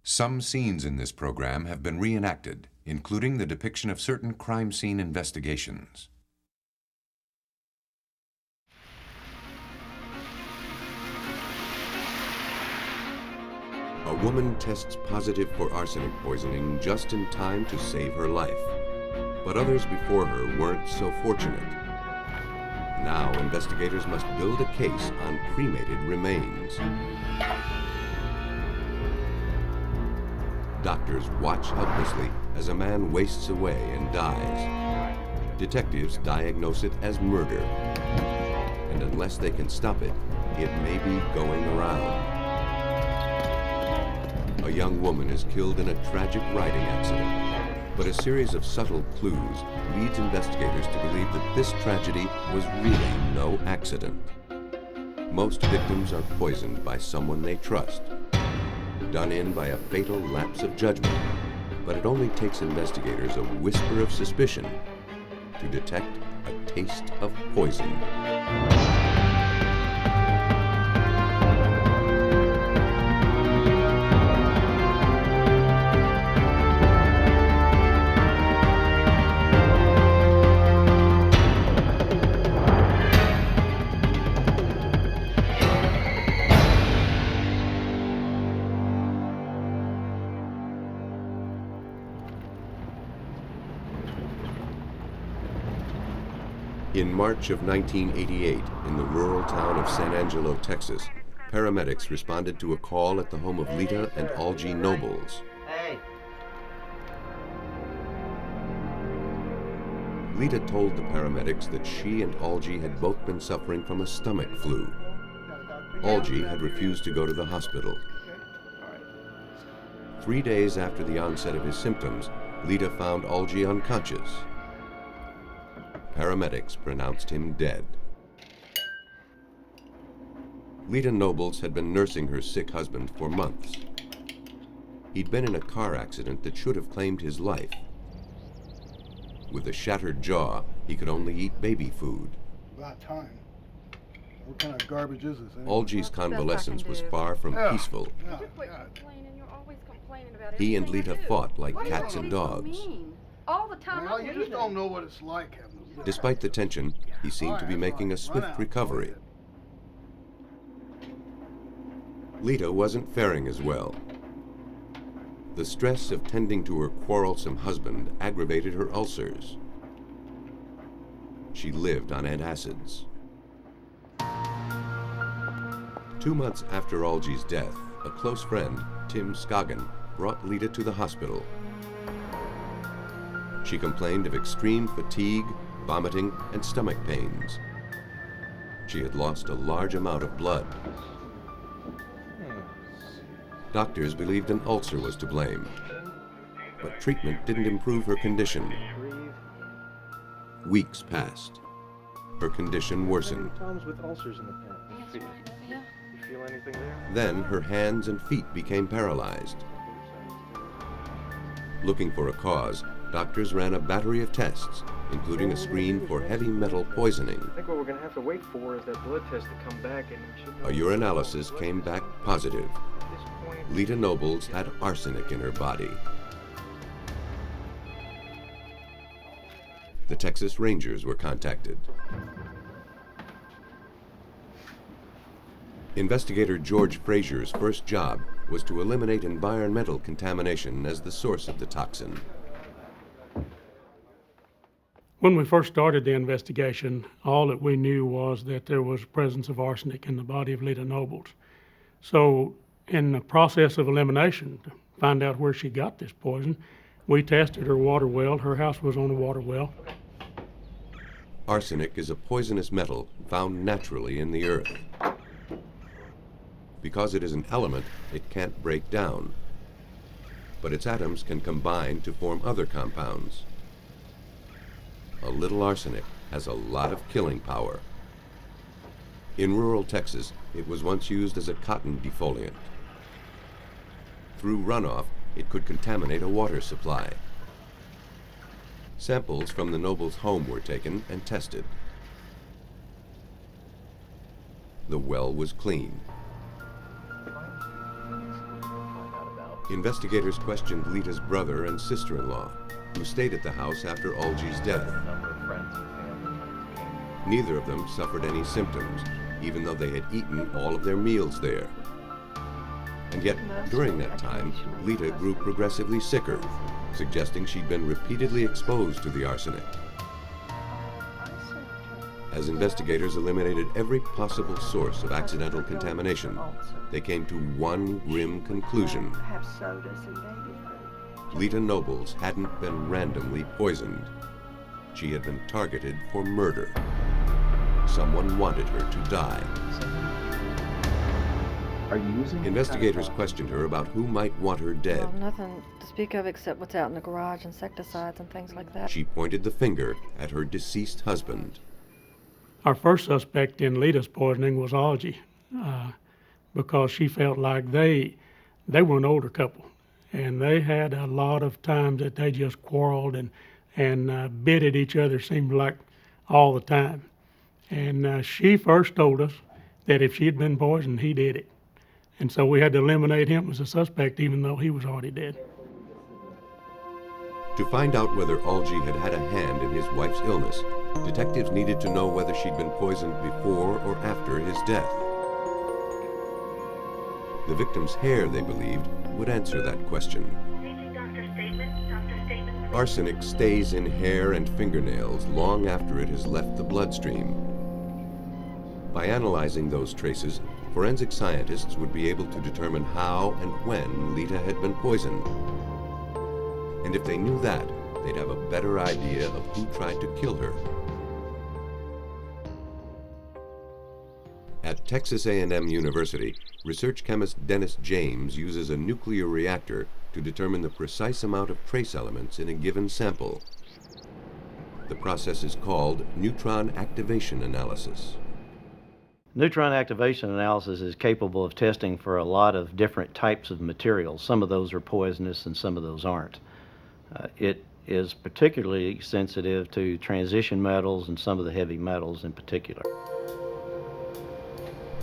Some scenes in this program have been reenacted, including the depiction of certain crime scene investigations. A woman tests positive for arsenic poisoning just in time to save her life. But others before her weren't so fortunate. Now investigators must build a case on cremated remains. Doctors watch helplessly as a man wastes away and dies. Detectives diagnose it as murder. And unless they can stop it, it may be going around. A young woman is killed in a tragic riding accident, but a series of subtle clues leads investigators to believe that this tragedy was really no accident. Most victims are poisoned by someone they trust, done in by a fatal lapse of judgment, but it only takes investigators a whisper of suspicion to detect a taste of poison. In March of 1988, in the rural town of San Angelo, Texas, paramedics responded to a call at the home of Lita and Algie Nobles. Hey. Lita told the paramedics that she and Algie had both been suffering from a stomach flu. Algie had refused to go to the hospital. 3 days after the onset of his symptoms, Lita found Algie unconscious. Paramedics pronounced him dead. Lita Nobles had been nursing her sick husband for months. He'd been in a car accident that should have claimed his life. With a shattered jaw, he could only eat baby food. About time. What kind of garbage is this? Algie's convalescence was far from peaceful. He and Lita fought like cats and dogs. All the time. Well, you just don't know what it's like having a... Despite the tension, he seemed to be making a swift recovery. Lita wasn't faring as well. The stress of tending to her quarrelsome husband aggravated her ulcers. She lived on antacids. 2 months after Algie's death, a close friend, Tim Scoggin, brought Lita to the hospital. She complained of extreme fatigue, vomiting, and stomach pains. She had lost a large amount of blood. Doctors believed an ulcer was to blame, but treatment didn't improve her condition. Weeks passed. Her condition worsened. Problems with ulcers in the past. You feel anything there? Then her hands and feet became paralyzed. Looking for a cause, doctors ran a battery of tests, including a screen for heavy metal poisoning. I think what we're going to have to wait for is that blood test to come back, and we should know. A urinalysis came back positive. At this point, Lita Nobles had arsenic in her body. The Texas Rangers were contacted. Investigator George Frazier's first job was to eliminate environmental contamination as the source of the toxin. When we first started the investigation, all that we knew was that there was presence of arsenic in the body of Lita Nobles. So in the process of elimination, to find out where she got this poison, we tested her water well. Her house was on a water well. Arsenic is a poisonous metal found naturally in the earth. Because it is an element, it can't break down. But its atoms can combine to form other compounds. A little arsenic has a lot of killing power. In rural Texas, it was once used as a cotton defoliant. Through runoff, it could contaminate a water supply. Samples from the Nobles' home were taken and tested. The well was clean. Investigators questioned Lita's brother and sister-in-law, who stayed at the house after Algie's death. A number of friends and family came. Neither of them suffered any symptoms, even though they had eaten all of their meals there. And yet, during that time, Lita grew progressively sicker, suggesting she'd been repeatedly exposed to the arsenic. As investigators eliminated every possible source of accidental contamination, they came to one grim conclusion. Lita Nobles hadn't been randomly poisoned. She had been targeted for murder. Someone wanted her to die. Are you using? Investigators questioned her about who might want her dead. Well, nothing to speak of except what's out in the garage, insecticides and things like that. She pointed the finger at her deceased husband. Our first suspect in Lita's poisoning was Algie, because she felt like they were an older couple, and they had a lot of times that they just quarreled and bit at each other, seemed like all the time. And she first told us that if she had been poisoned, he did it. And so we had to eliminate him as a suspect, even though he was already dead. To find out whether Algie had had a hand in his wife's illness, detectives needed to know whether she'd been poisoned before or after his death. The victim's hair, they believed, would answer that question. Arsenic stays in hair and fingernails long after it has left the bloodstream. By analyzing those traces, forensic scientists would be able to determine how and when Lita had been poisoned. And if they knew that, they'd have a better idea of who tried to kill her. At Texas A&M University, research chemist Dennis James uses a nuclear reactor to determine the precise amount of trace elements in a given sample. The process is called neutron activation analysis. Neutron activation analysis is capable of testing for a lot of different types of materials. Some of those are poisonous and some of those aren't. It is particularly sensitive to transition metals and some of the heavy metals in particular.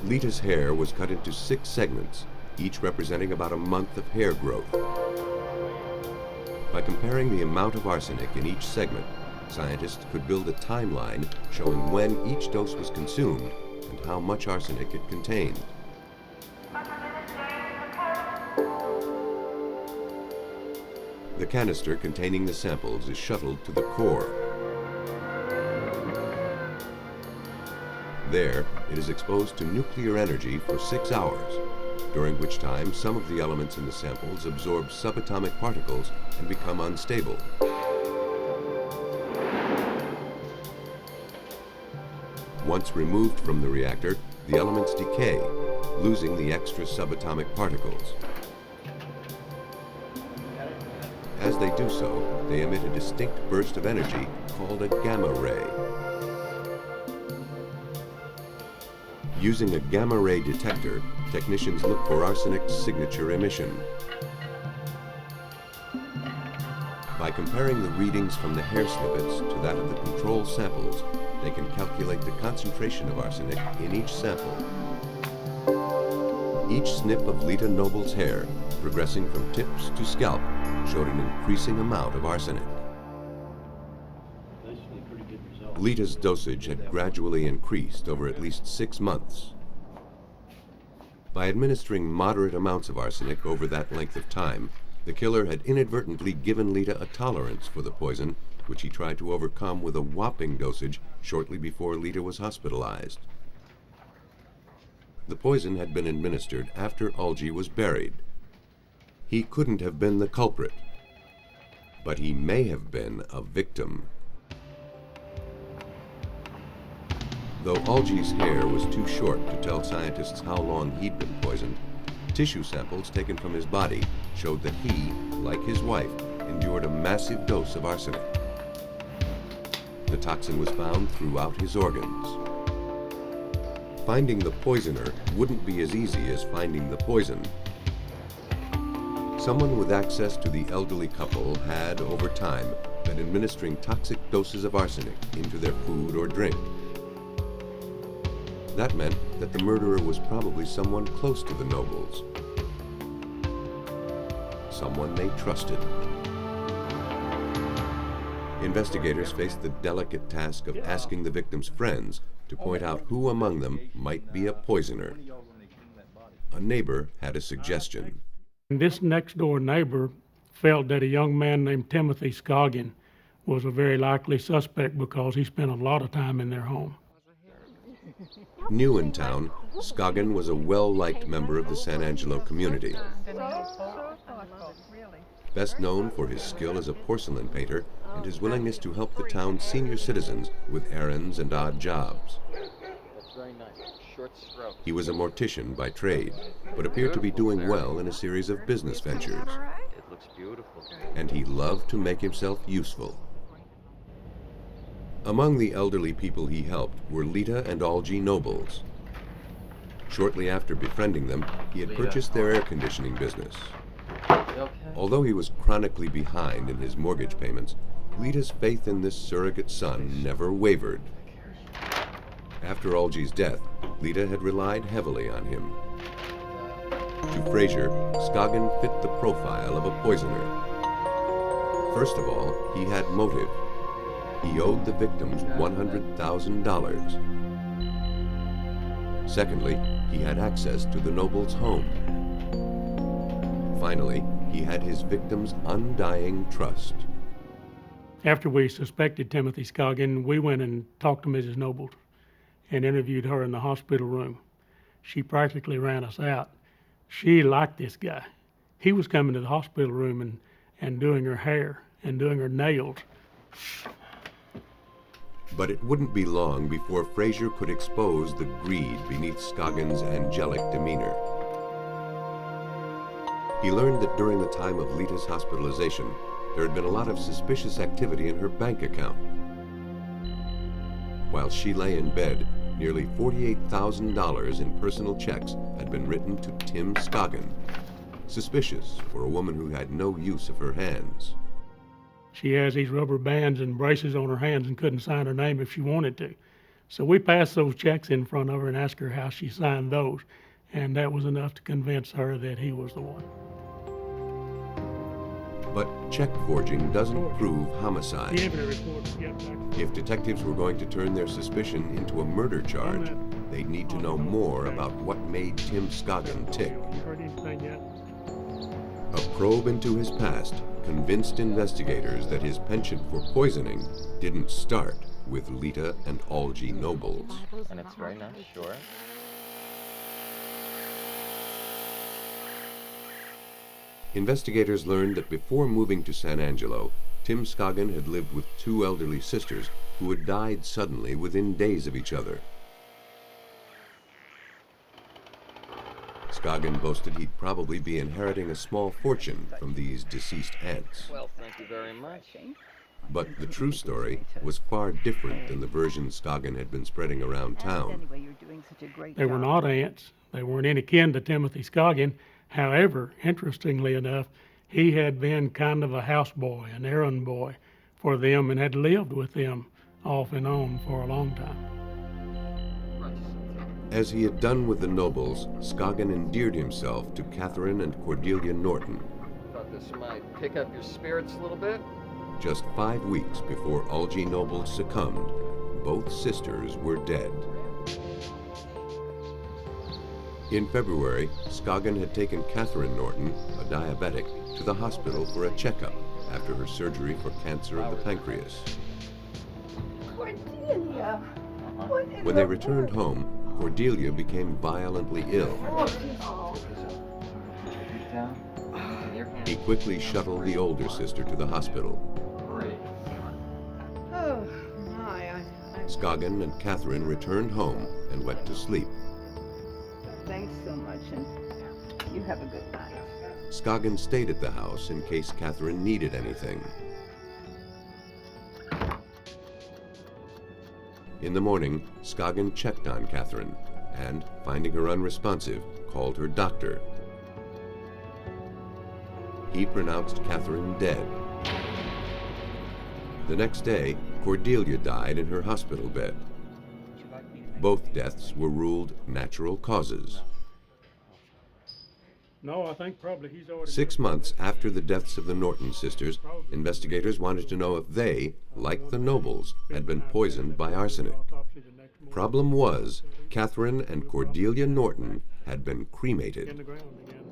Lita's hair was cut into 6 segments, each representing about a month of hair growth. By comparing the amount of arsenic in each segment, scientists could build a timeline showing when each dose was consumed and how much arsenic it contained. The canister containing the samples is shuttled to the core. There, it is exposed to nuclear energy for 6 hours, during which time some of the elements in the samples absorb subatomic particles and become unstable. Once removed from the reactor, the elements decay, losing the extra subatomic particles. As they do so, they emit a distinct burst of energy called a gamma ray. Using a gamma ray detector, technicians look for arsenic's signature emission. By comparing the readings from the hair snippets to that of the control samples, they can calculate the concentration of arsenic in each sample. Each snip of Lita Noble's hair, progressing from tips to scalp, showed an increasing amount of arsenic. Lita's dosage had gradually increased over at least 6 months. By administering moderate amounts of arsenic over that length of time, the killer had inadvertently given Lita a tolerance for the poison, which he tried to overcome with a whopping dosage shortly before Lita was hospitalized. The poison had been administered after Algie was buried. He couldn't have been the culprit, but he may have been a victim. Though Algie's hair was too short to tell scientists how long he'd been poisoned, tissue samples taken from his body showed that he, like his wife, endured a massive dose of arsenic. The toxin was found throughout his organs. Finding the poisoner wouldn't be as easy as finding the poison. Someone with access to the elderly couple had, over time, been administering toxic doses of arsenic into their food or drink. That meant that the murderer was probably someone close to the Nobles. someone they trusted. Investigators faced the delicate task of asking the victim's friends to point out who among them might be a poisoner. A neighbor had a suggestion. This next door neighbor felt that a young man named Timothy Scoggin was a very likely suspect because he spent a lot of time in their home. New in town, Scoggin was a well-liked member of the San Angelo community. Best known for his skill as a porcelain painter and his willingness to help the town's senior citizens with errands and odd jobs. That's very nice. Short stroke. He was a mortician by trade, but appeared to be doing well in a series of business ventures. It looks beautiful. And he loved to make himself useful. Among the elderly people he helped were Lita and Algie Nobles. Shortly after befriending them, he had purchased their air conditioning business. Okay. Although he was chronically behind in his mortgage payments, Lita's faith in this surrogate son never wavered. After Algie's death, Lita had relied heavily on him. To Frazier, Scoggin fit the profile of a poisoner. First of all, he had motive. He owed the victims $100,000. Secondly, he had access to the Nobles' home. Finally, he had his victims' undying trust. After we suspected Timothy Scoggin, we went and talked to Mrs. Nobles and interviewed her in the hospital room. She practically ran us out. She liked this guy. He was coming to the hospital room and doing her hair and doing her nails. But it wouldn't be long before Frazier could expose the greed beneath Scoggin's angelic demeanor. He learned that during the time of Lita's hospitalization, there had been a lot of suspicious activity in her bank account. While she lay in bed, nearly $48,000 in personal checks had been written to Tim Scoggin. Suspicious for a woman who had no use of her hands. She has these rubber bands and braces on her hands and couldn't sign her name if she wanted to. So we passed those checks in front of her and asked her how she signed those. And that was enough to convince her that he was the one. But check forging doesn't prove homicide. The evidence report, yep. If detectives were going to turn their suspicion into a murder charge, they'd need to know more about what made Tim Scoggin tick. Heard anything yet? A probe into his past convinced investigators that his penchant for poisoning didn't start with Lita and Algie Nobles. And it's very nice, sure. Investigators learned that before moving to San Angelo, Tim Scoggin had lived with two elderly sisters who had died suddenly within days of each other. Scoggin boasted he'd probably be inheriting a small fortune from these deceased aunts. Well, thank you very much. But the true story was far different than the version Scoggin had been spreading around town. They were not aunts. They weren't any kin to Timothy Scoggin. However, interestingly enough, he had been kind of a houseboy, an errand boy for them, and had lived with them off and on for a long time. As he had done with the Nobles, Scoggin endeared himself to Catherine and Cordelia Norton. Thought this might pick up your spirits a little bit. Just 5 weeks before Algie Nobles succumbed, both sisters were dead. In February, Scoggin had taken Catherine Norton, a diabetic, to the hospital for a checkup after her surgery for cancer of the pancreas. Cordelia, what in When they returned home, Cordelia became violently ill. He quickly shuttled the older sister to the hospital. Oh, my. Scoggin and Catherine returned home and went to sleep. Thanks so much, and you have a good night. Scoggin stayed at the house in case Catherine needed anything. In the morning, Scoggin checked on Catherine and, finding her unresponsive, called her doctor. He pronounced Catherine dead. The next day, Cordelia died in her hospital bed. Both deaths were ruled natural causes. No, I think probably he's already... 6 months after the deaths of the Norton sisters, investigators wanted to know if they, like the Nobles, had been poisoned by arsenic. Problem was, Catherine and Cordelia Norton had been In cremated. the ground again.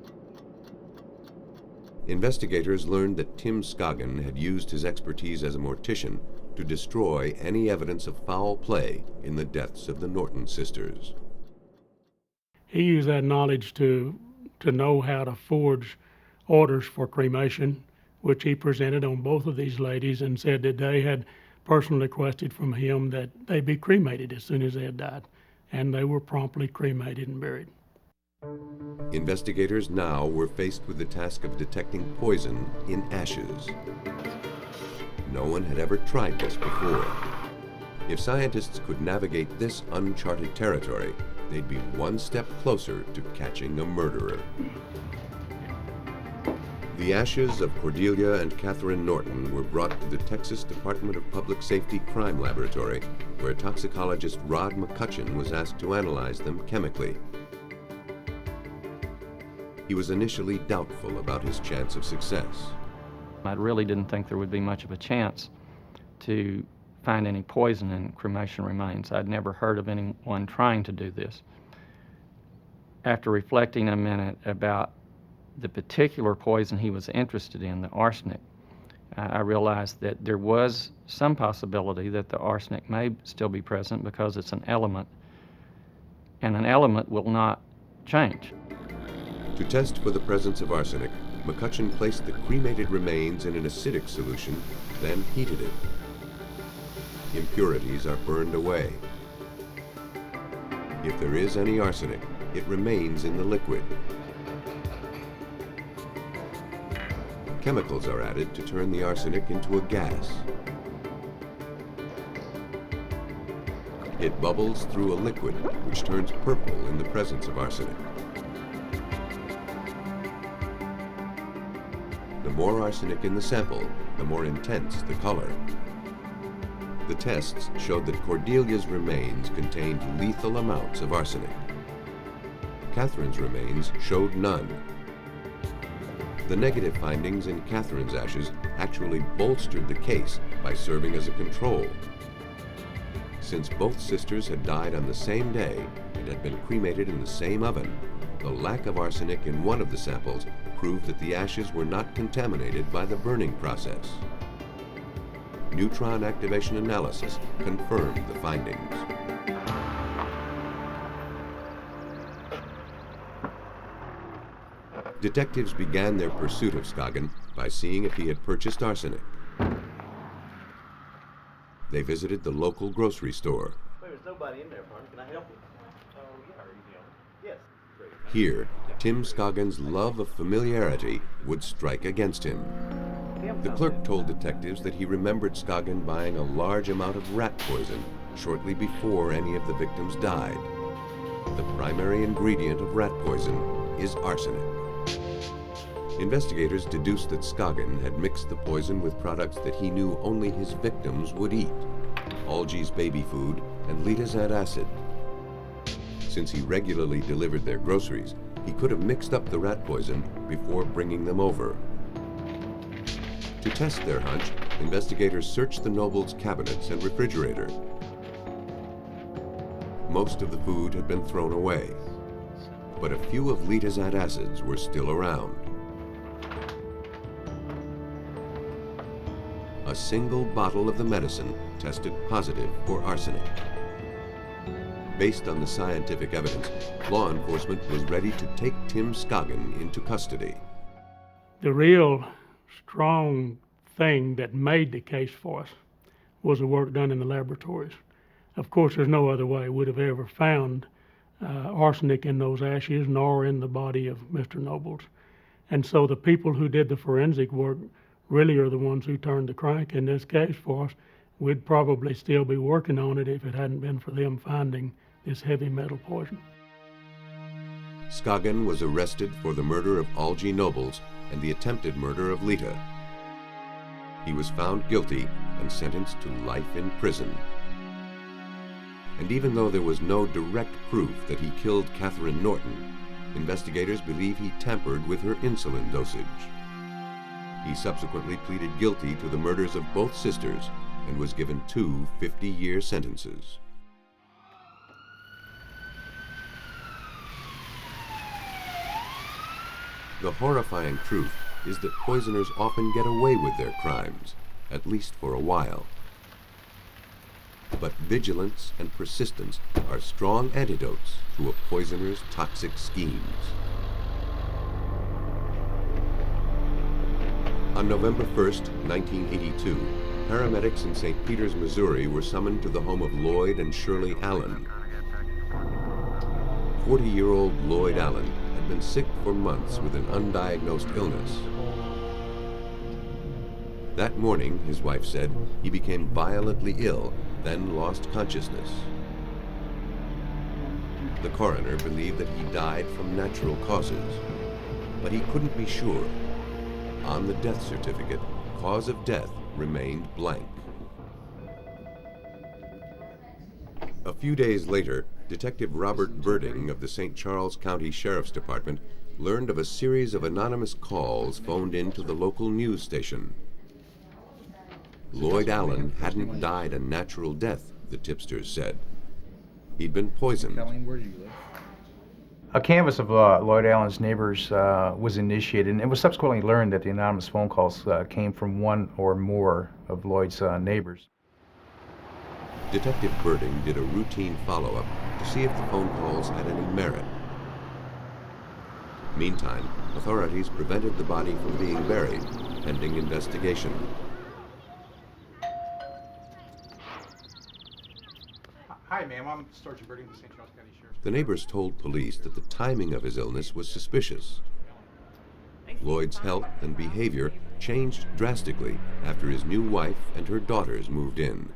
Investigators learned that Tim Scoggin had used his expertise as a mortician to destroy any evidence of foul play in the deaths of the Norton sisters. He used that knowledge to know how to forge orders for cremation, which he presented on both of these ladies and said that they had personally requested from him that they be cremated as soon as they had died. And they were promptly cremated and buried. Investigators now were faced with the task of detecting poison in ashes. No one had ever tried this before. If scientists could navigate this uncharted territory, they'd be one step closer to catching a murderer. The ashes of Cordelia and Catherine Norton were brought to the Texas Department of Public Safety Crime Laboratory, where toxicologist Rod McCutcheon was asked to analyze them chemically. He was initially doubtful about his chance of success. I really didn't think there would be much of a chance to find any poison in cremation remains. I'd never heard of anyone trying to do this. After reflecting a minute about the particular poison he was interested in, the arsenic, I realized that there was some possibility that the arsenic may still be present because it's an element, and an element will not change. To test for the presence of arsenic, McCutcheon placed the cremated remains in an acidic solution, then heated it. Impurities are burned away. If there is any arsenic, it remains in the liquid. Chemicals are added to turn the arsenic into a gas. It bubbles through a liquid which turns purple in the presence of arsenic. The more arsenic in the sample, the more intense the color. The tests showed that Cordelia's remains contained lethal amounts of arsenic. Catherine's remains showed none. The negative findings in Catherine's ashes actually bolstered the case by serving as a control. Since both sisters had died on the same day and had been cremated in the same oven, the lack of arsenic in one of the samples proved that the ashes were not contaminated by the burning process. Neutron activation analysis confirmed the findings. Detectives began their pursuit of Scoggin by seeing if he had purchased arsenic. They visited the local grocery store. There's nobody in there, Barney. Can I help you? Yes. Here, Tim Scoggin's love of familiarity would strike against him. The clerk told detectives that he remembered Scoggin buying a large amount of rat poison shortly before any of the victims died. The primary ingredient of rat poison is arsenic. Investigators deduced that Scoggin had mixed the poison with products that he knew only his victims would eat: Algie's baby food and Litazat acid. Since he regularly delivered their groceries, he could have mixed up the rat poison before bringing them over. To test their hunch, investigators searched the Nobles' cabinets and refrigerator. Most of the food had been thrown away, but a few of Litazat acids were still around. A single bottle of the medicine tested positive for arsenic. Based on the scientific evidence, law enforcement was ready to take Tim Scoggin into custody. The real strong thing that made the case for us was the work done in the laboratories. Of course, there's no other way we'd have ever found arsenic in those ashes, nor in the body of Mr. Nobles. And so the people who did the forensic work really are the ones who turned the crank in this case for us. We'd probably still be working on it if it hadn't been for them finding this heavy metal poison. Scoggin was arrested for the murder of Algie Nobles and the attempted murder of Lita. He was found guilty and sentenced to life in prison. And even though there was no direct proof that he killed Catherine Norton, investigators believe he tampered with her insulin dosage. He subsequently pleaded guilty to the murders of both sisters and was given 2 50-year sentences. The horrifying truth is that poisoners often get away with their crimes, at least for a while. But vigilance and persistence are strong antidotes to a poisoner's toxic schemes. On November 1st, 1982, paramedics in St. Peters, Missouri were summoned to the home of Lloyd and Shirley Allen. 40-year-old Lloyd Allen had been sick for months with an undiagnosed illness. That morning, his wife said, he became violently ill, then lost consciousness. The coroner believed that he died from natural causes, but he couldn't be sure. On the death certificate, cause of death remained blank. A few days later, Detective Robert Birding of the St. Charles County Sheriff's Department learned of a series of anonymous calls phoned into the local news station. Lloyd Allen hadn't died a natural death, the tipsters said. He'd been poisoned. A canvass of Lloyd Allen's neighbors was initiated, and it was subsequently learned that the anonymous phone calls came from one or more of Lloyd's neighbors. Detective Birding did a routine follow-up to see if the phone calls had any merit. Meantime, authorities prevented the body from being buried, pending investigation. Hi, ma'am. I'm Sergeant Birding of the St. Charles County Sheriff's. The neighbors told police that the timing of his illness was suspicious. Lloyd's health and behavior changed drastically after his new wife and her daughters moved in.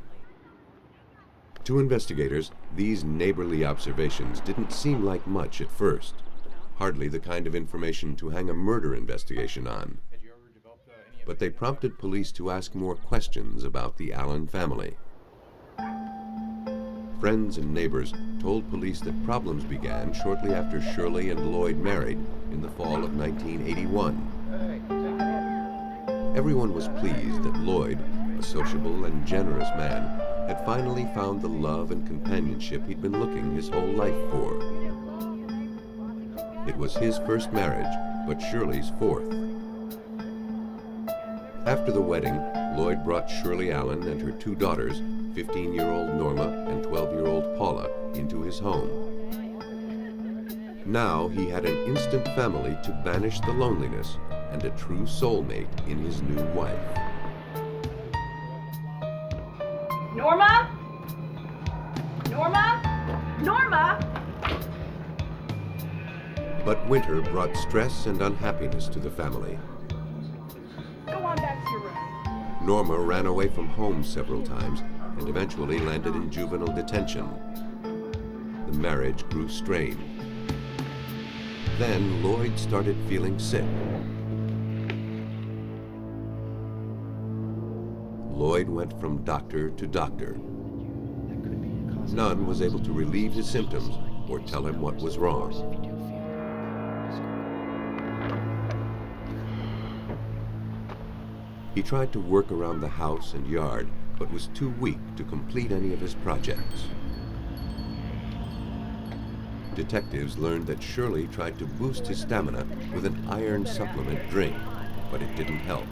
To investigators, these neighborly observations didn't seem like much at first. Hardly the kind of information to hang a murder investigation on. But they prompted police to ask more questions about the Allen family. Friends and neighbors told police that problems began shortly after Shirley and Lloyd married in the fall of 1981. Everyone was pleased that Lloyd, a sociable and generous man, had finally found the love and companionship he'd been looking his whole life for. It was his first marriage, but Shirley's fourth. After the wedding, Lloyd brought Shirley Allen and her 2 daughters, 15-year-old Norma and 12-year-old Paula, into his home. Now he had an instant family to banish the loneliness and a true soulmate in his new wife. Norma? Norma? Norma? But winter brought stress and unhappiness to the family. Go on back to your room. Norma ran away from home several times and eventually landed in juvenile detention. The marriage grew strained. Then Lloyd started feeling sick. Lloyd went from doctor to doctor. None was able to relieve his symptoms or tell him what was wrong. He tried to work around the house and yard, but was too weak to complete any of his projects. Detectives learned that Shirley tried to boost his stamina with an iron supplement drink, but it didn't help.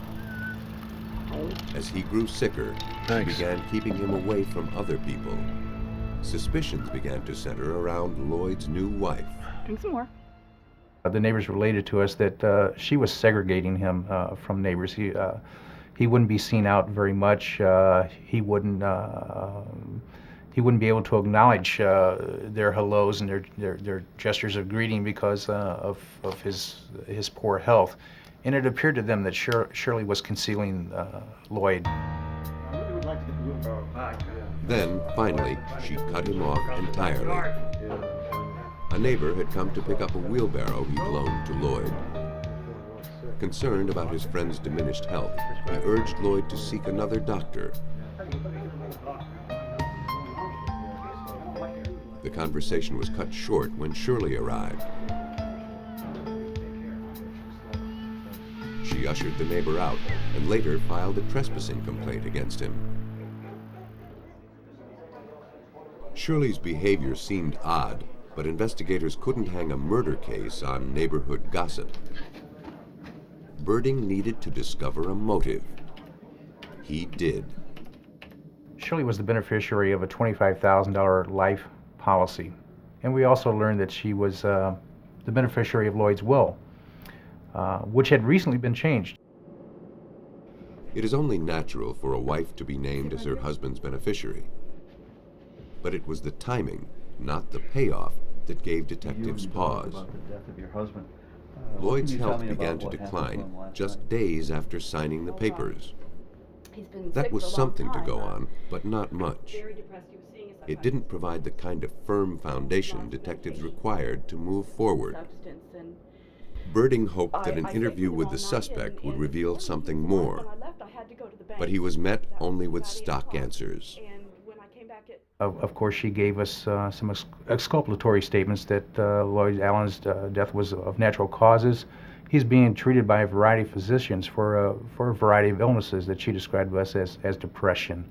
As he grew sicker, she began keeping him away from other people. Suspicions began to center around Lloyd's new wife. Drink some more. The neighbors related to us that she was segregating him from neighbors. He wouldn't be seen out very much. He wouldn't be able to acknowledge their hellos and their gestures of greeting because of his poor health. And it appeared to them that Shirley was concealing Lloyd. Then, finally, she cut him off entirely. A neighbor had come to pick up a wheelbarrow he'd loaned to Lloyd. Concerned about his friend's diminished health, he urged Lloyd to seek another doctor. The conversation was cut short when Shirley arrived. She ushered the neighbor out and later filed a trespassing complaint against him. Shirley's behavior seemed odd, but investigators couldn't hang a murder case on neighborhood gossip. Birding needed to discover a motive. He did. Shirley was the beneficiary of a $25,000 life policy. And we also learned that she was the beneficiary of Lloyd's will, which had recently been changed. It is only natural for a wife to be named as her husband's beneficiary. But it was the timing, not the payoff, that gave detectives pause. Lloyd's health began to decline just days after signing the papers. That was something to go on, but not much. It didn't provide the kind of firm foundation detectives required to move forward. Birding hoped that an interview with the suspect would reveal something more, but he was met only with stock answers. Of course, she gave us some exculpatory statements that Lloyd Allen's death was of natural causes. He's being treated by a variety of physicians for a variety of illnesses that she described to us as depression.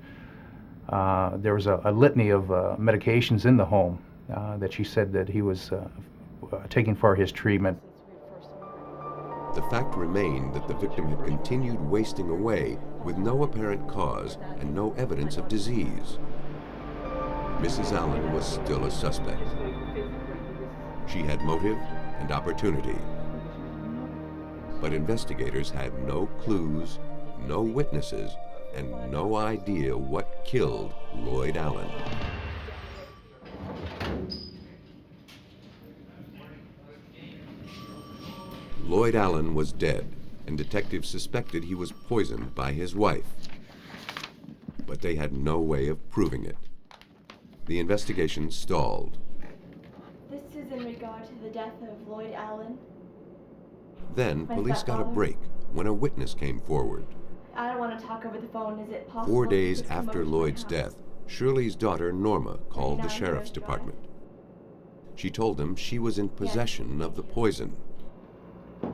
There was a litany of medications in the home that she said that he was taking for his treatment. The fact remained that the victim had continued wasting away with no apparent cause and no evidence of disease. Mrs. Allen was still a suspect. She had motive and opportunity. But investigators had no clues, no witnesses, and no idea what killed Lloyd Allen. Lloyd Allen was dead, and detectives suspected he was poisoned by his wife. But they had no way of proving it. The investigation stalled. This is in regard to the death of Lloyd Allen. Then police got a break when a witness came forward. I don't want to talk over the phone. Is it possible? 4 days to come after over to my Lloyd's house? death, Shirley's daughter Norma called the 39 sheriff's Drive. department. She told them she was in possession of the poison. The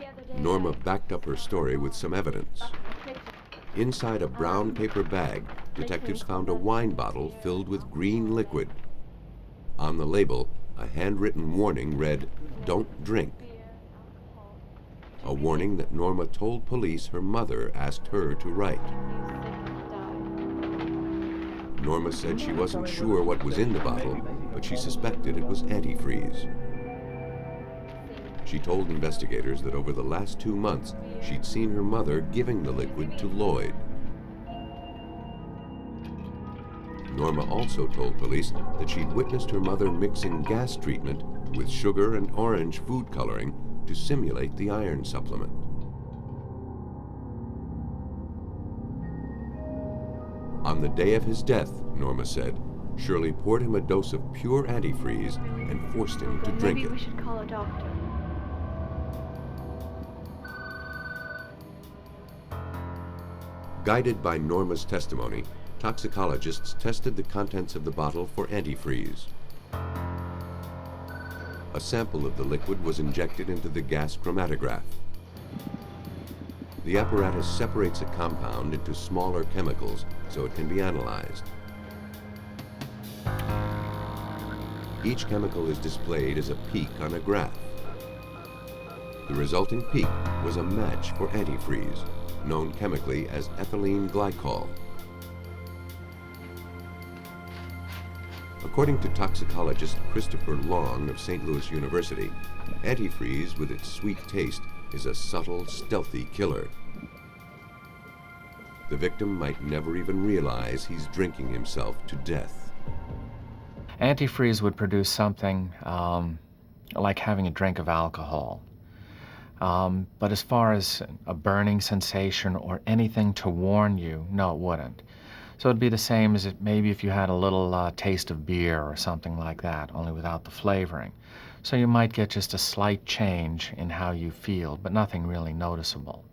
other day Norma I- backed up her story with some evidence. Inside a brown paper bag, detectives found a wine bottle filled with green liquid. On the label, a handwritten warning read, "Don't drink." A warning that Norma told police her mother asked her to write. Norma said she wasn't sure what was in the bottle, but she suspected it was antifreeze. She told investigators that over the last 2 months, she'd seen her mother giving the liquid to Lloyd. Norma also told police that she'd witnessed her mother mixing gas treatment with sugar and orange food coloring to simulate the iron supplement. On the day of his death, Norma said, Shirley poured him a dose of pure antifreeze and forced him to drink Maybe we it. should call a doctor. Guided by Norma's testimony, toxicologists tested the contents of the bottle for antifreeze. A sample of the liquid was injected into the gas chromatograph. The apparatus separates a compound into smaller chemicals so it can be analyzed. Each chemical is displayed as a peak on a graph. The resulting peak was a match for antifreeze, known chemically as ethylene glycol. According to toxicologist Christopher Long of St. Louis University, antifreeze with its sweet taste is a subtle, stealthy killer. The victim might never even realize he's drinking himself to death. Antifreeze would produce something like having a drink of alcohol. But as far as a burning sensation or anything to warn you, no, it wouldn't. So it'd be the same as maybe if you had a little taste of beer or something like that, only without the flavoring. So you might get just a slight change in how you feel, but nothing really noticeable.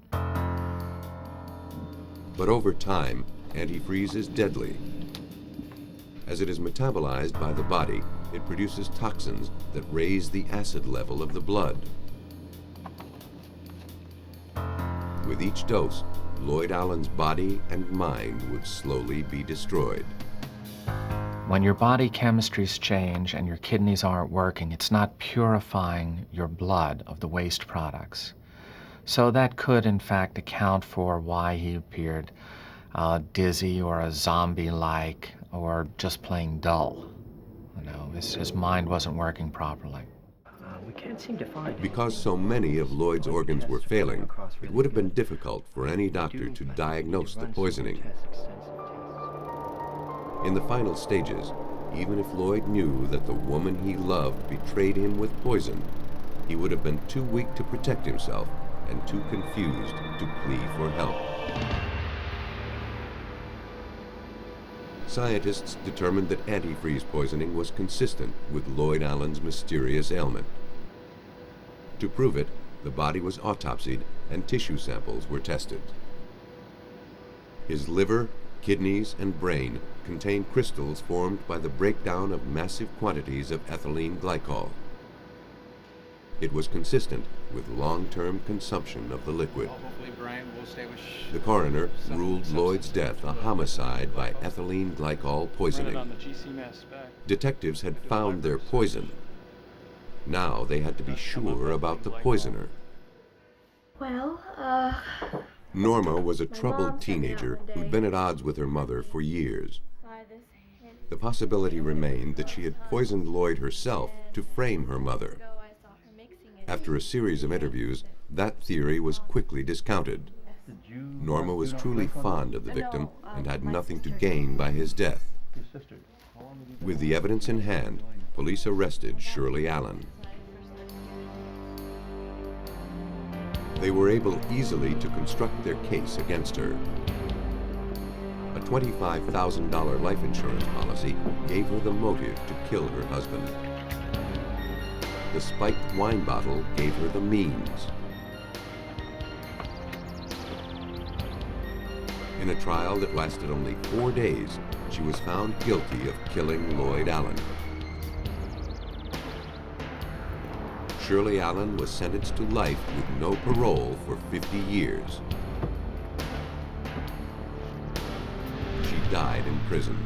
But over time, antifreeze is deadly. As it is metabolized by the body, it produces toxins that raise the acid level of the blood. With each dose, Lloyd Allen's body and mind would slowly be destroyed. When your body chemistries change and your kidneys aren't working, it's not purifying your blood of the waste products. So that could, in fact, account for why he appeared dizzy or a zombie-like or just plain dull. You know, his mind wasn't working properly. We can't seem to find Because so many of Lloyd's organs were failing, it would have been difficult for any doctor to diagnose the poisoning. In the final stages, even if Lloyd knew that the woman he loved betrayed him with poison, he would have been too weak to protect himself and too confused to plead for help. Scientists determined that antifreeze poisoning was consistent with Lloyd Allen's mysterious ailment. To prove it, the body was autopsied and tissue samples were tested. His liver, kidneys, and brain contained crystals formed by the breakdown of massive quantities of ethylene glycol. It was consistent with long-term consumption of the liquid. The coroner ruled Lloyd's death a homicide by ethylene glycol poisoning. Detectives had found their poison. Now they had to be sure about the poisoner. Well, Norma was a troubled teenager who'd been at odds with her mother for years. The possibility remained that she had poisoned Lloyd herself to frame her mother. After a series of interviews, that theory was quickly discounted. Norma was truly fond of the victim and had nothing to gain by his death. With the evidence in hand, police arrested Shirley Allen. They were able easily to construct their case against her. A $25,000 life insurance policy gave her the motive to kill her husband. The spiked wine bottle gave her the means. In a trial that lasted only 4 days, she was found guilty of killing Lloyd Allen. Shirley Allen was sentenced to life with no parole for 50 years. She died in prison.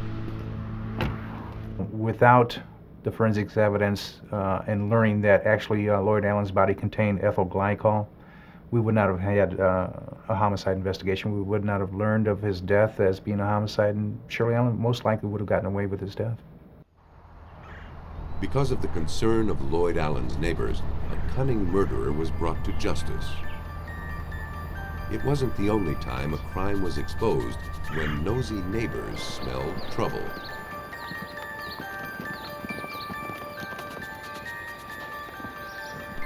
Without the forensics evidence and learning that actually Lloyd Allen's body contained ethyl glycol, we would not have had a homicide investigation. We would not have learned of his death as being a homicide, and Shirley Allen most likely would have gotten away with his death. Because of the concern of Lloyd Allen's neighbors, a cunning murderer was brought to justice. It wasn't the only time a crime was exposed when nosy neighbors smelled trouble.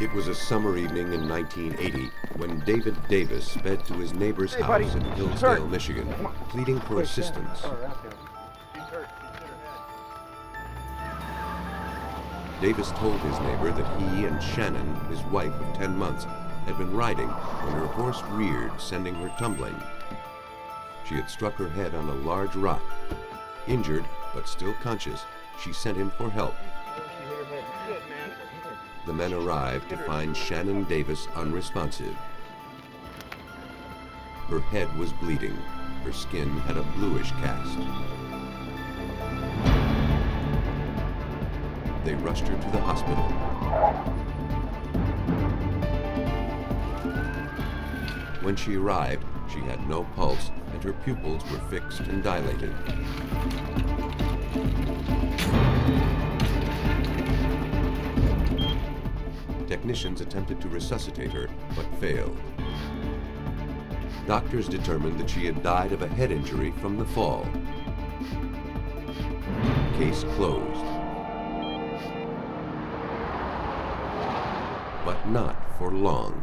It was a summer evening in 1980 when David Davis sped to his neighbor's house in Hillsdale, Michigan, pleading for assistance. Davis told his neighbor that he and Shannon, his wife of 10 months, had been riding when her horse reared, sending her tumbling. She had struck her head on a large rock. Injured, but still conscious, she sent him for help. The men arrived to find Shannon Davis unresponsive. Her head was bleeding. Her skin had a bluish cast. They rushed her to the hospital. When she arrived, she had no pulse and her pupils were fixed and dilated. Technicians attempted to resuscitate her, but failed. Doctors determined that she had died of a head injury from the fall. Case closed. But not for long.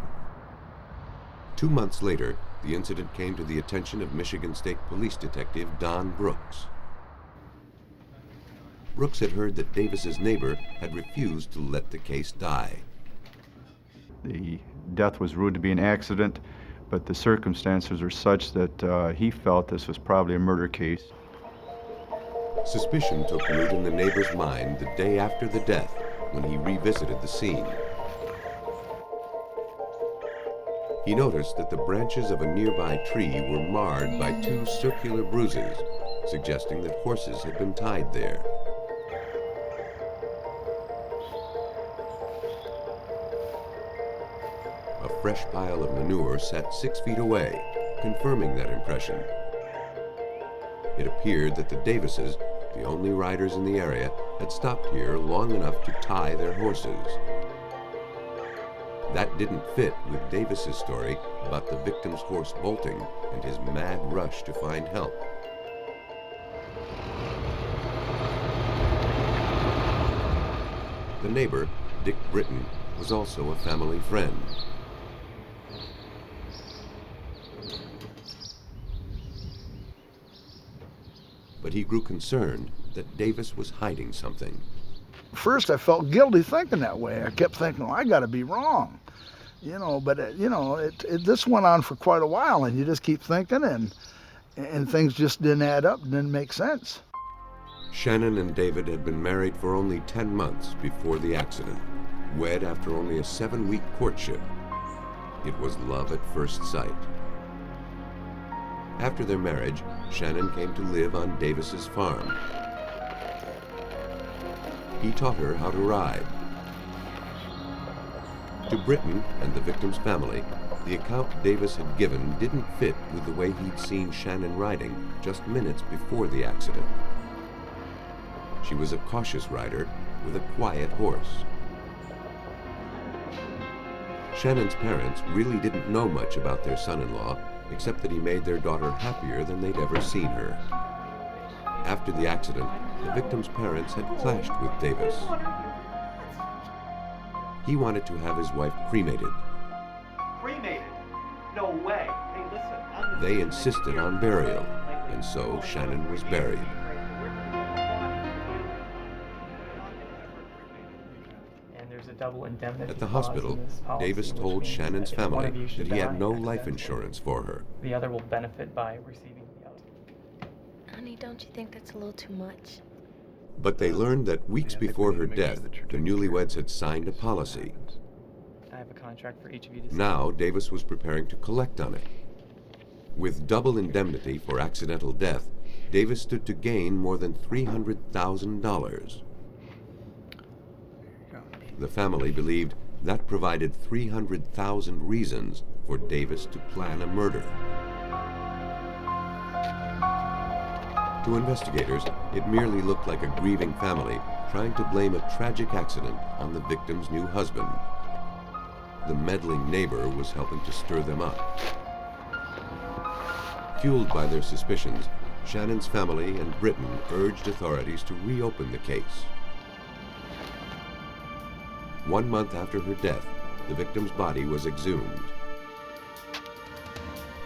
2 months later, the incident came to the attention of Michigan State Police Detective Don Brooks. Brooks had heard that Davis's neighbor had refused to let the case die. The death was ruled to be an accident, but the circumstances were such that he felt this was probably a murder case. Suspicion took root in the neighbor's mind the day after the death when he revisited the scene. He noticed that the branches of a nearby tree were marred by 2 circular bruises, suggesting that horses had been tied there. A fresh pile of manure sat 6 feet away, confirming that impression. It appeared that the Davises, the only riders in the area, had stopped here long enough to tie their horses. That didn't fit with Davis's story about the victim's horse bolting and his mad rush to find help. The neighbor, Dick Britton, was also a family friend. But he grew concerned that Davis was hiding something. First, I felt guilty thinking that way. I kept thinking, well, I got to be wrong. But this went on for quite a while, and you just keep thinking, and things just didn't add up, didn't make sense. Shannon and David had been married for only 10 months before the accident, wed after only a 7-week courtship. It was love at first sight. After their marriage, Shannon came to live on Davis's farm. He taught her how to ride. To Britton and the victim's family, the account Davis had given didn't fit with the way he'd seen Shannon riding just minutes before the accident. She was a cautious rider with a quiet horse. Shannon's parents really didn't know much about their son-in-law, except that he made their daughter happier than they'd ever seen her. After the accident, the victim's parents had clashed with Davis. He wanted to have his wife cremated. Cremated? No way. Hey, listen. They insisted on burial, and so Shannon was buried. At the hospital, Davis told Shannon's family that he had no life insurance for her. The other will benefit by receiving the other. Honey, don't you think that's a little too much? But they learned that weeks before her death, the newlyweds had signed a policy. I have a contract for each of you to sign. Now, Davis was preparing to collect on it. With double indemnity for accidental death, Davis stood to gain more than $300,000. The family believed that provided 300,000 reasons for Davis to plan a murder. To investigators, it merely looked like a grieving family trying to blame a tragic accident on the victim's new husband. The meddling neighbor was helping to stir them up. Fueled by their suspicions, Shannon's family and Britton urged authorities to reopen the case. 1 month after her death, the victim's body was exhumed.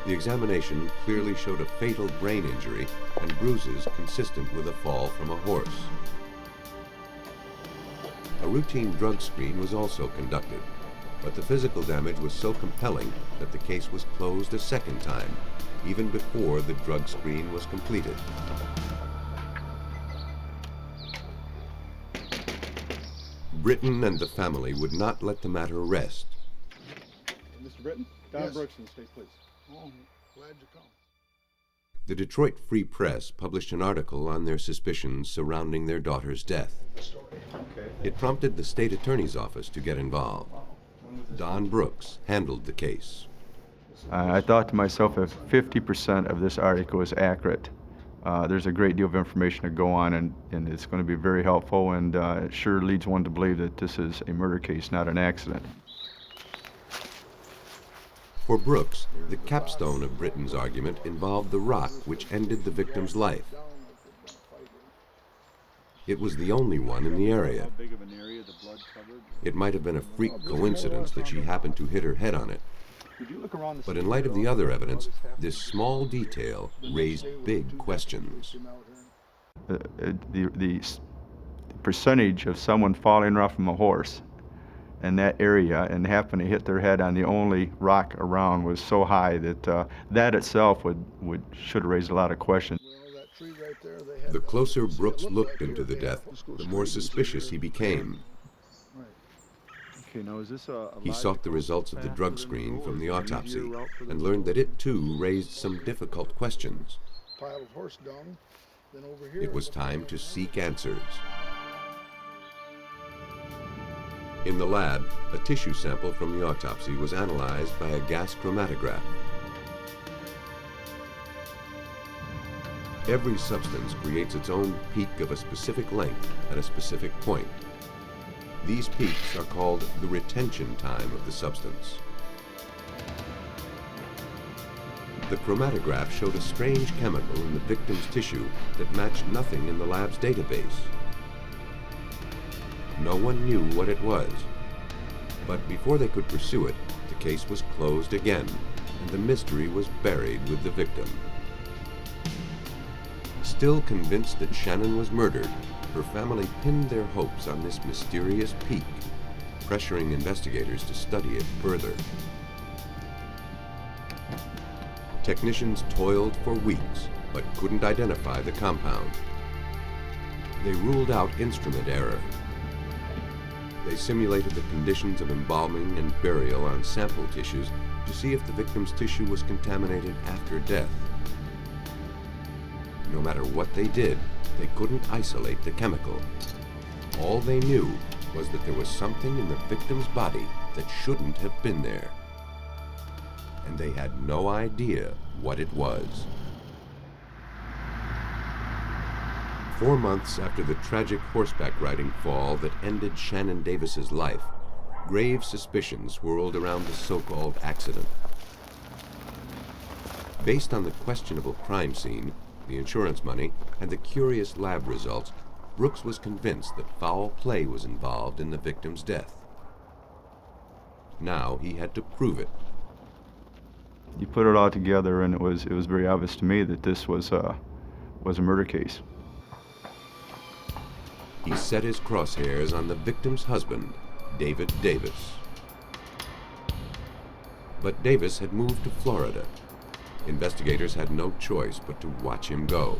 The examination clearly showed a fatal brain injury and bruises consistent with a fall from a horse. A routine drug screen was also conducted, but the physical damage was so compelling that the case was closed a second time, even before the drug screen was completed. Britton and the family would not let the matter rest. Mr. Britton, Don Yes. Brooks in the state police. Oh, glad you come. The Detroit Free Press published an article on their suspicions surrounding their daughter's death. It prompted the state attorney's office to get involved. Don Brooks handled the case. I thought to myself, if 50% of this article is accurate, there's a great deal of information to go on, and it's going to be very helpful, and it sure leads one to believe that this is a murder case, not an accident. For Brooks, the capstone of Britton's argument involved the rock which ended the victim's life. It was the only one in the area. It might have been a freak coincidence that she happened to hit her head on it. But in light of the other evidence, this small detail raised big questions. The percentage of someone falling off from a horse in that area and happen to hit their head on the only rock around was so high that that itself should have raised a lot of questions. The closer Brooks looked into the death, the more suspicious he became. Okay, now is this a He sought the results of the drug screen from the autopsy and learned that it too raised some difficult questions. Pile of horse dung. Then over here It was time to seek answers. In the lab, a tissue sample from the autopsy was analyzed by a gas chromatograph. Every substance creates its own peak of a specific length at a specific point. These peaks are called the retention time of the substance. The chromatograph showed a strange chemical in the victim's tissue that matched nothing in the lab's database. No one knew what it was, but before they could pursue it, the case was closed again, and the mystery was buried with the victim. Still convinced that Shannon was murdered, her family pinned their hopes on this mysterious peak, pressuring investigators to study it further. Technicians toiled for weeks, but couldn't identify the compound. They ruled out instrument error. They simulated the conditions of embalming and burial on sample tissues to see if the victim's tissue was contaminated after death. No matter what they did, they couldn't isolate the chemical. All they knew was that there was something in the victim's body that shouldn't have been there. And they had no idea what it was. 4 months after the tragic horseback riding fall that ended Shannon Davis's life, grave suspicions swirled around the so-called accident. Based on the questionable crime scene, the insurance money, and the curious lab results, Brooks was convinced that foul play was involved in the victim's death. Now he had to prove it. You put it all together, and it was very obvious to me that this was a murder case. He set his crosshairs on the victim's husband, David Davis. But Davis had moved to Florida. Investigators had no choice but to watch him go.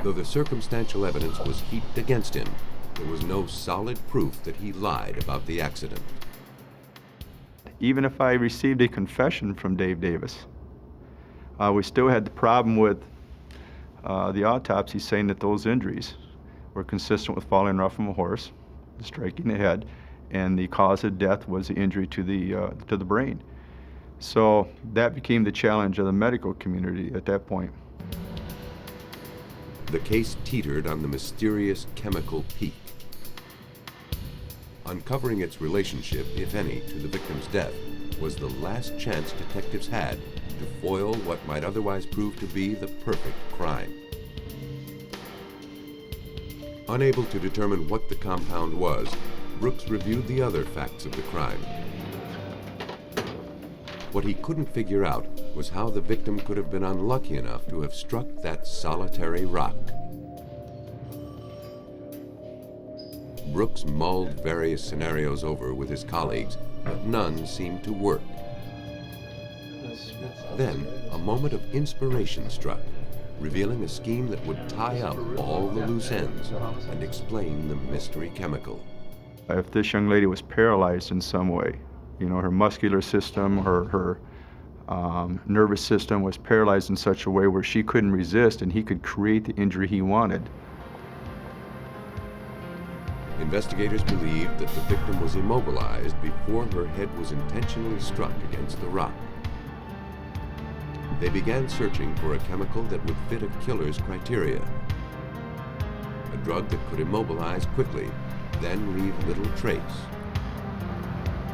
Though the circumstantial evidence was heaped against him, there was no solid proof that he lied about the accident. Even if I received a confession from Dave Davis, we still had the problem with the autopsy saying that those injuries were consistent with falling off from a horse, striking the head, and the cause of death was the injury to the brain. So that became the challenge of the medical community at that point. The case teetered on the mysterious chemical peak. Uncovering its relationship, if any, to the victim's death was the last chance detectives had to foil what might otherwise prove to be the perfect crime. Unable to determine what the compound was, Brooks reviewed the other facts of the crime. What he couldn't figure out was how the victim could have been unlucky enough to have struck that solitary rock. Brooks mulled various scenarios over with his colleagues, but none seemed to work. Then, a moment of inspiration struck, revealing a scheme that would tie up all the loose ends and explain the mystery chemical. If this young lady was paralyzed in some way, you know, her muscular system, her nervous system was paralyzed in such a way where she couldn't resist and he could create the injury he wanted. Investigators believed that the victim was immobilized before her head was intentionally struck against the rock. They began searching for a chemical that would fit a killer's criteria. A drug that could immobilize quickly, then leave little trace.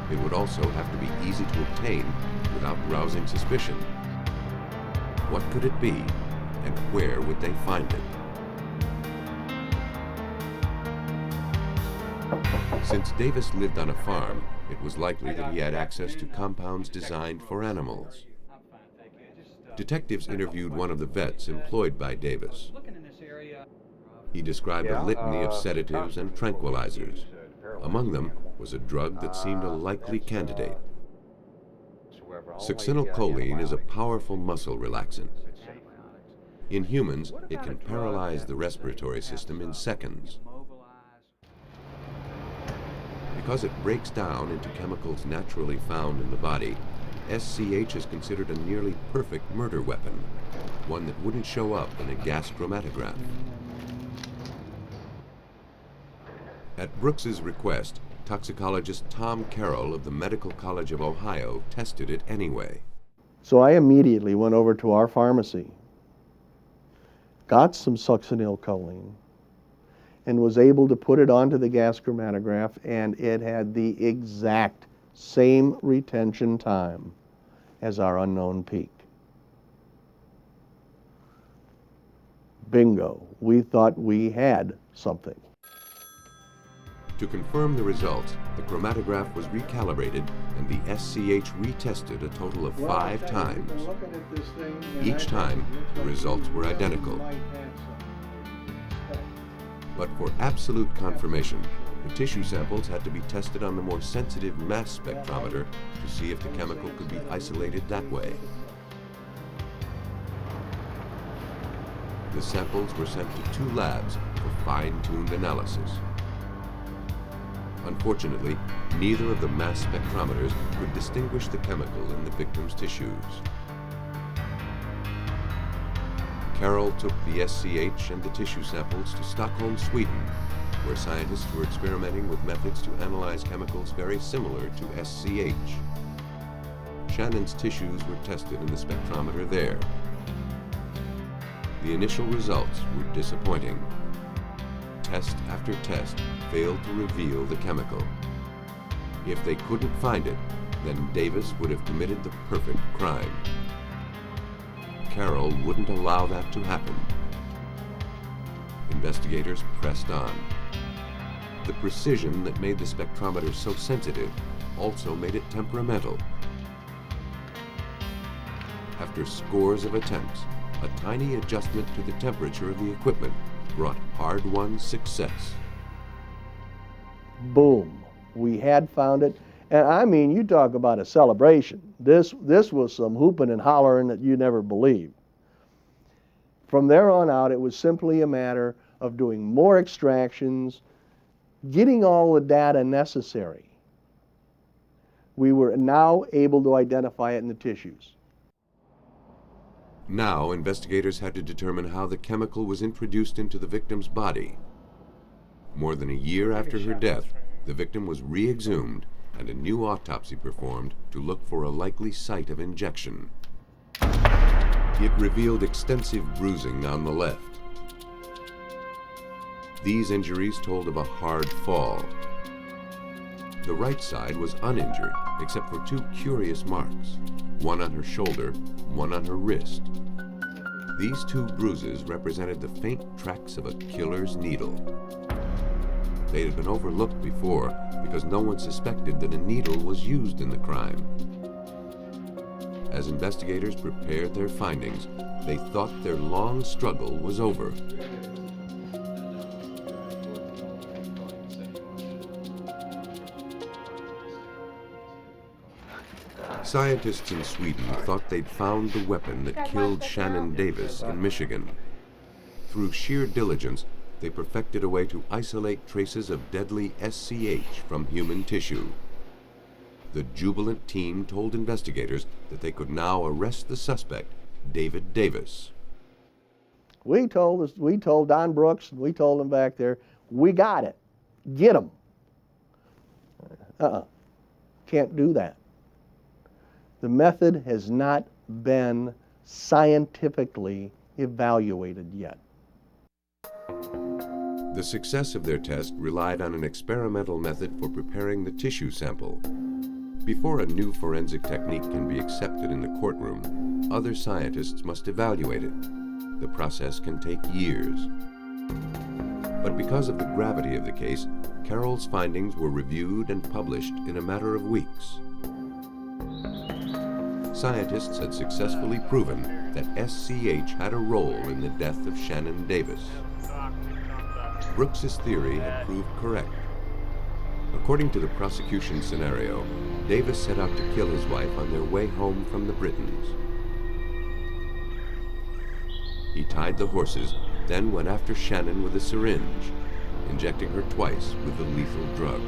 It would also have to be easy to obtain without rousing suspicion. What could it be, and where would they find it? Since Davis lived on a farm, it was likely that he had access to compounds designed for animals. Detectives interviewed one of the vets employed by Davis. He described a litany of sedatives and tranquilizers. Among them was a drug that seemed a likely candidate. Succinylcholine is a powerful muscle relaxant. In humans, it can paralyze the respiratory system in seconds. Because it breaks down into chemicals naturally found in the body, SCH is considered a nearly perfect murder weapon, one that wouldn't show up in a gas chromatograph. At Brooks's request, toxicologist Tom Carroll of the Medical College of Ohio tested it anyway. So I immediately went over to our pharmacy, got some succinylcholine, and was able to put it onto the gas chromatograph, and it had the exact same retention time as our unknown peak. Bingo. We thought we had something. To confirm the results, the chromatograph was recalibrated and the SCH retested a total of 5 times. Each time, the results were identical. But for absolute confirmation, the tissue samples had to be tested on the more sensitive mass spectrometer to see if the chemical could be isolated that way. The samples were sent to 2 labs for fine-tuned analysis. Unfortunately, neither of the mass spectrometers could distinguish the chemical in the victim's tissues. Carroll took the SCH and the tissue samples to Stockholm, Sweden, where scientists were experimenting with methods to analyze chemicals very similar to SCH. Shannon's tissues were tested in the spectrometer there. The initial results were disappointing. Test after test failed to reveal the chemical. If they couldn't find it, then Davis would have committed the perfect crime. Carroll wouldn't allow that to happen. Investigators pressed on. The precision that made the spectrometer so sensitive also made it temperamental. After scores of attempts, a tiny adjustment to the temperature of the equipment brought hard-won success. Boom. We had found it. And I mean, you talk about a celebration. This was some hooping and hollering that you never believed. From there on out, it was simply a matter of doing more extractions, getting all the data necessary. We were now able to identify it in the tissues. Now, investigators had to determine how the chemical was introduced into the victim's body. More than a year after her death, the victim was re-exhumed and a new autopsy performed to look for a likely site of injection. It revealed extensive bruising on the left. These injuries told of a hard fall. The right side was uninjured, except for 2 curious marks, one on her shoulder, one on her wrist. These 2 bruises represented the faint tracks of a killer's needle. They had been overlooked before because no one suspected that a needle was used in the crime. As investigators prepared their findings, they thought their long struggle was over. Scientists in Sweden thought they'd found the weapon that killed Shannon Davis in Michigan. Through sheer diligence, they perfected a way to isolate traces of deadly SCH from human tissue. The jubilant team told investigators that they could now arrest the suspect, David Davis. We told Don Brooks, and we told him back there, we got it. Get him. Can't do that. The method has not been scientifically evaluated yet. The success of their test relied on an experimental method for preparing the tissue sample. Before a new forensic technique can be accepted in the courtroom, other scientists must evaluate it. The process can take years. But because of the gravity of the case, Carroll's findings were reviewed and published in a matter of weeks. Scientists had successfully proven that SCH had a role in the death of Shannon Davis. Brooks's theory had proved correct. According to the prosecution scenario, Davis set out to kill his wife on their way home from the Britons. He tied the horses, then went after Shannon with a syringe, injecting her twice with the lethal drug.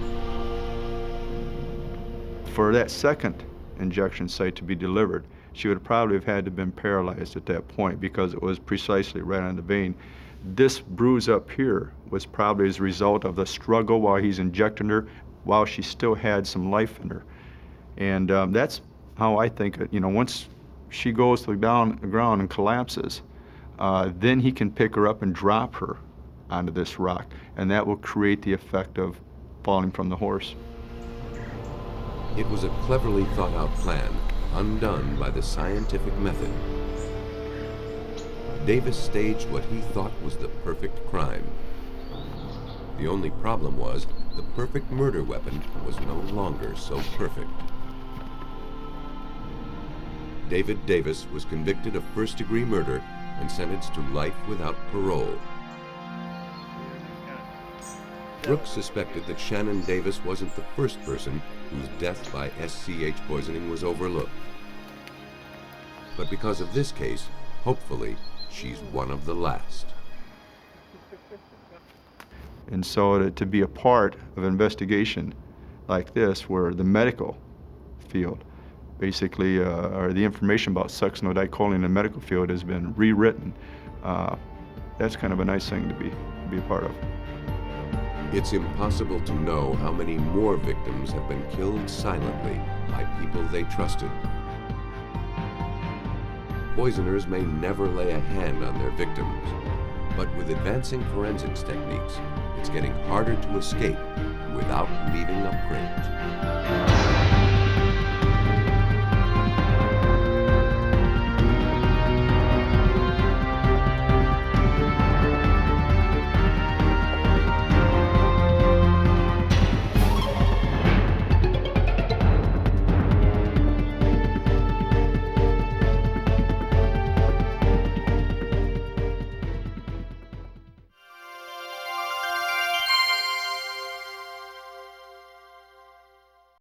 for that second injection site to be delivered, she would probably have had to have been paralyzed at that point because it was precisely right on the vein. This bruise up here was probably as a result of the struggle while he's injecting her, while she still had some life in her. And that's how I think, once she goes down the ground and collapses, then he can pick her up and drop her onto this rock, and that will create the effect of falling from the horse. It was a cleverly thought out plan, undone by the scientific method. Davis staged what he thought was the perfect crime. The only problem was the perfect murder weapon was no longer so perfect. David Davis was convicted of first-degree murder and sentenced to life without parole. Brooks suspected that Shannon Davis wasn't the first person whose death by SCH poisoning was overlooked. But because of this case, hopefully, she's one of the last. And so to be a part of an investigation like this, where the medical field basically, or the information about succinylcholine in the medical field has been rewritten, that's kind of a nice thing to be a part of. It's impossible to know how many more victims have been killed silently by people they trusted. Poisoners may never lay a hand on their victims, but with advancing forensics techniques, it's getting harder to escape without leaving a print.